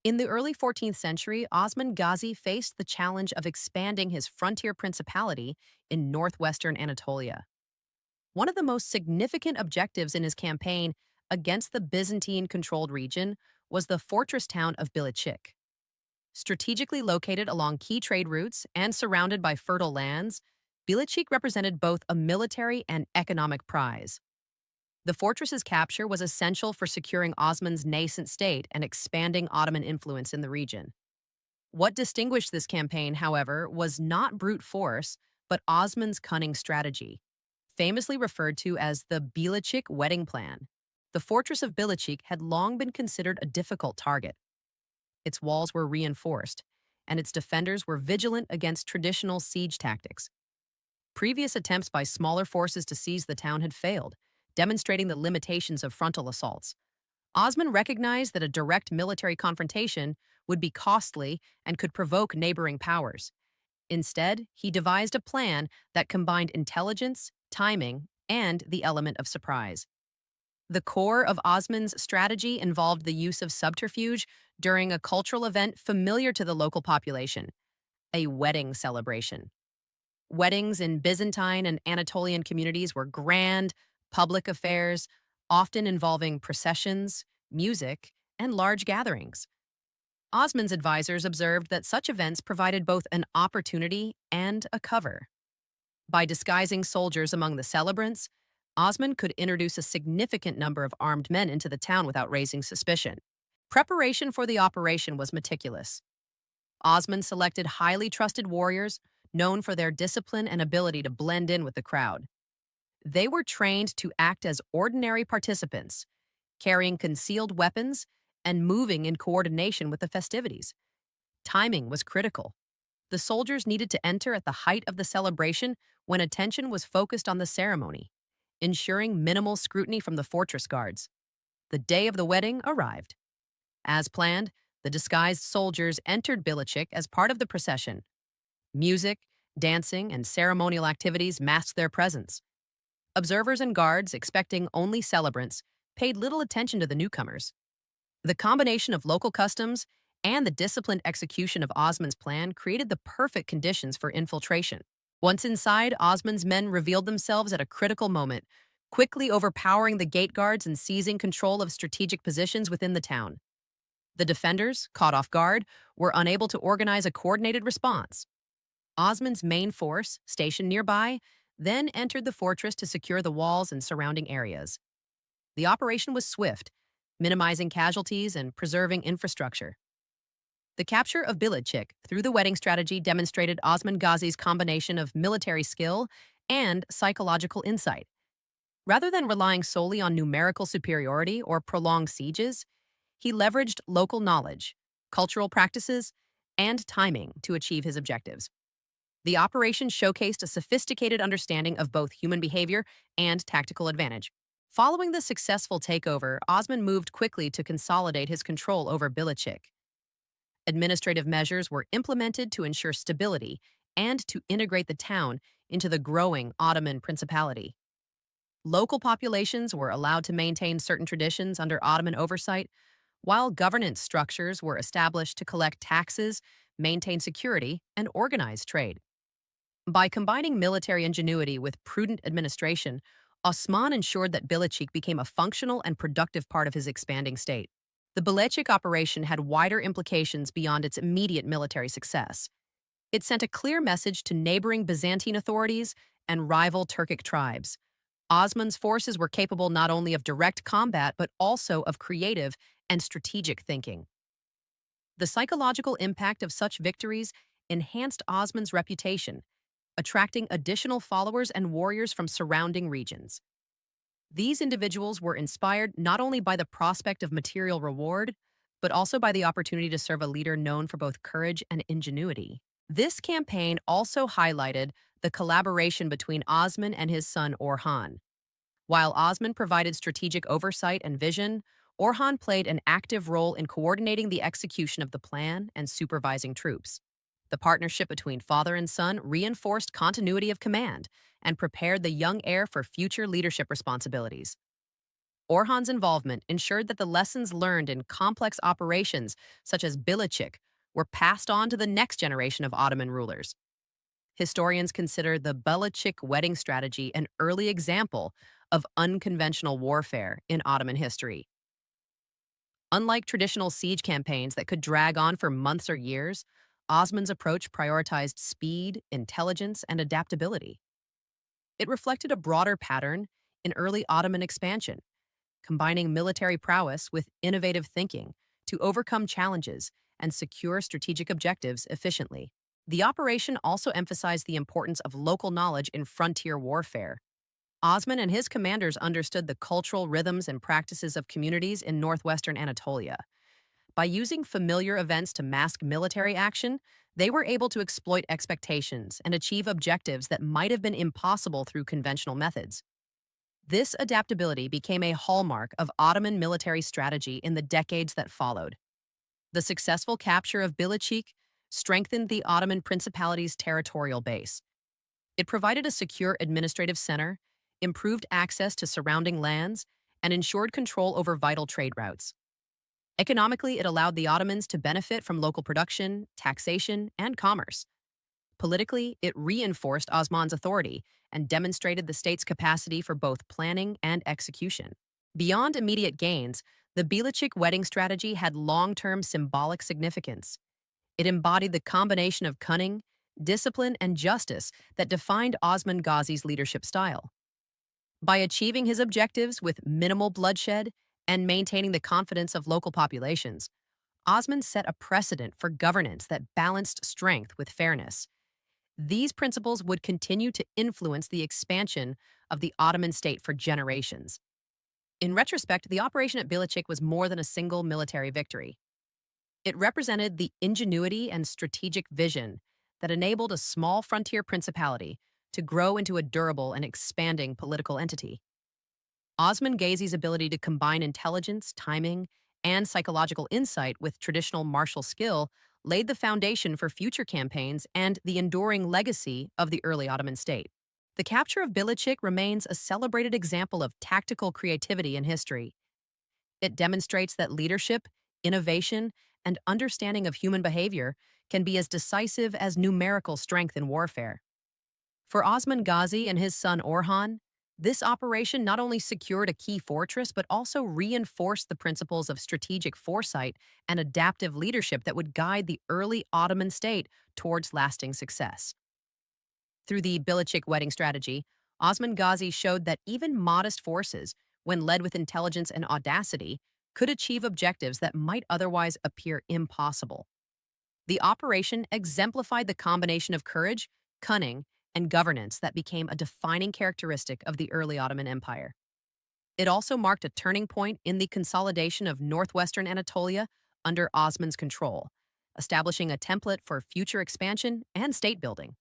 In the early 14th century, Osman Ghazi faced the challenge of expanding his frontier principality in northwestern Anatolia. One of the most significant objectives in his campaign against the Byzantine-controlled region was the fortress town of Bilecik. Strategically located along key trade routes and surrounded by fertile lands, Bilecik represented both a military and economic prize. The fortress's capture was essential for securing Osman's nascent state and expanding Ottoman influence in the region. What distinguished this campaign, however, was not brute force, but Osman's cunning strategy, famously referred to as the Bilecik wedding plan. The fortress of Bilecik had long been considered a difficult target. Its walls were reinforced, and its defenders were vigilant against traditional siege tactics. Previous attempts by smaller forces to seize the town had failed, demonstrating the limitations of frontal assaults. Osman recognized that a direct military confrontation would be costly and could provoke neighboring powers. Instead, he devised a plan that combined intelligence, timing, and the element of surprise. The core of Osman's strategy involved the use of subterfuge during a cultural event familiar to the local population, a wedding celebration. Weddings in Byzantine and Anatolian communities were grand, public affairs, often involving processions, music, and large gatherings. Osman's advisors observed that such events provided both an opportunity and a cover. By disguising soldiers among the celebrants, Osman could introduce a significant number of armed men into the town without raising suspicion. Preparation for the operation was meticulous. Osman selected highly trusted warriors, known for their discipline and ability to blend in with the crowd. They were trained to act as ordinary participants, carrying concealed weapons and moving in coordination with the festivities. Timing was critical. The soldiers needed to enter at the height of the celebration when attention was focused on the ceremony, ensuring minimal scrutiny from the fortress guards. The day of the wedding arrived. As planned, the disguised soldiers entered Bilecik as part of the procession. Music, dancing, and ceremonial activities masked their presence. Observers and guards, expecting only celebrants, paid little attention to the newcomers. The combination of local customs and the disciplined execution of Osman's plan created the perfect conditions for infiltration. Once inside, Osman's men revealed themselves at a critical moment, quickly overpowering the gate guards and seizing control of strategic positions within the town. The defenders, caught off guard, were unable to organize a coordinated response. Osman's main force, stationed nearby, then entered the fortress to secure the walls and surrounding areas. The operation was swift, minimizing casualties and preserving infrastructure. The capture of Bilecik through the wedding strategy demonstrated Osman Ghazi's combination of military skill and psychological insight. Rather than relying solely on numerical superiority or prolonged sieges, he leveraged local knowledge, cultural practices, and timing to achieve his objectives. The operation showcased a sophisticated understanding of both human behavior and tactical advantage. Following the successful takeover, Osman moved quickly to consolidate his control over Bilecik. Administrative measures were implemented to ensure stability and to integrate the town into the growing Ottoman principality. Local populations were allowed to maintain certain traditions under Ottoman oversight, while governance structures were established to collect taxes, maintain security, and organize trade. By combining military ingenuity with prudent administration, Osman ensured that Bilecik became a functional and productive part of his expanding state. The Bilecik operation had wider implications beyond its immediate military success. It sent a clear message to neighboring Byzantine authorities and rival Turkic tribes. Osman's forces were capable not only of direct combat, but also of creative and strategic thinking. The psychological impact of such victories enhanced Osman's reputation, attracting additional followers and warriors from surrounding regions. These individuals were inspired not only by the prospect of material reward, but also by the opportunity to serve a leader known for both courage and ingenuity. This campaign also highlighted the collaboration between Osman and his son Orhan. While Osman provided strategic oversight and vision, Orhan played an active role in coordinating the execution of the plan and supervising troops. The partnership between father and son reinforced continuity of command and prepared the young heir for future leadership responsibilities. Orhan's involvement ensured that the lessons learned in complex operations, such as Bilecik, were passed on to the next generation of Ottoman rulers. Historians consider the Bilecik wedding strategy an early example of unconventional warfare in Ottoman history. Unlike traditional siege campaigns that could drag on for months or years, Osman's approach prioritized speed, intelligence, and adaptability. It reflected a broader pattern in early Ottoman expansion, combining military prowess with innovative thinking to overcome challenges and secure strategic objectives efficiently. The operation also emphasized the importance of local knowledge in frontier warfare. Osman and his commanders understood the cultural rhythms and practices of communities in northwestern Anatolia. By using familiar events to mask military action, they were able to exploit expectations and achieve objectives that might have been impossible through conventional methods. This adaptability became a hallmark of Ottoman military strategy in the decades that followed. The successful capture of Bilecik strengthened the Ottoman Principality's territorial base. It provided a secure administrative center, improved access to surrounding lands, and ensured control over vital trade routes. Economically, it allowed the Ottomans to benefit from local production, taxation, and commerce. Politically, it reinforced Osman's authority and demonstrated the state's capacity for both planning and execution. Beyond immediate gains, the Bilecik wedding strategy had long-term symbolic significance. It embodied the combination of cunning, discipline, and justice that defined Osman Ghazi's leadership style. By achieving his objectives with minimal bloodshed and maintaining the confidence of local populations, Osman set a precedent for governance that balanced strength with fairness. These principles would continue to influence the expansion of the Ottoman state for generations. In retrospect, the operation at Bilecik was more than a single military victory. It represented the ingenuity and strategic vision that enabled a small frontier principality to grow into a durable and expanding political entity. Osman Ghazi's ability to combine intelligence, timing, and psychological insight with traditional martial skill laid the foundation for future campaigns and the enduring legacy of the early Ottoman state. The capture of Bilecik remains a celebrated example of tactical creativity in history. It demonstrates that leadership, innovation, and understanding of human behavior can be as decisive as numerical strength in warfare. For Osman Ghazi and his son Orhan, this operation not only secured a key fortress but also reinforced the principles of strategic foresight and adaptive leadership that would guide the early Ottoman state towards lasting success. Through the Bilecik wedding strategy, Osman Ghazi showed that even modest forces, when led with intelligence and audacity, could achieve objectives that might otherwise appear impossible. The operation exemplified the combination of courage, cunning, and governance that became a defining characteristic of the early Ottoman Empire. It also marked a turning point in the consolidation of northwestern Anatolia under Osman's control, establishing a template for future expansion and state building.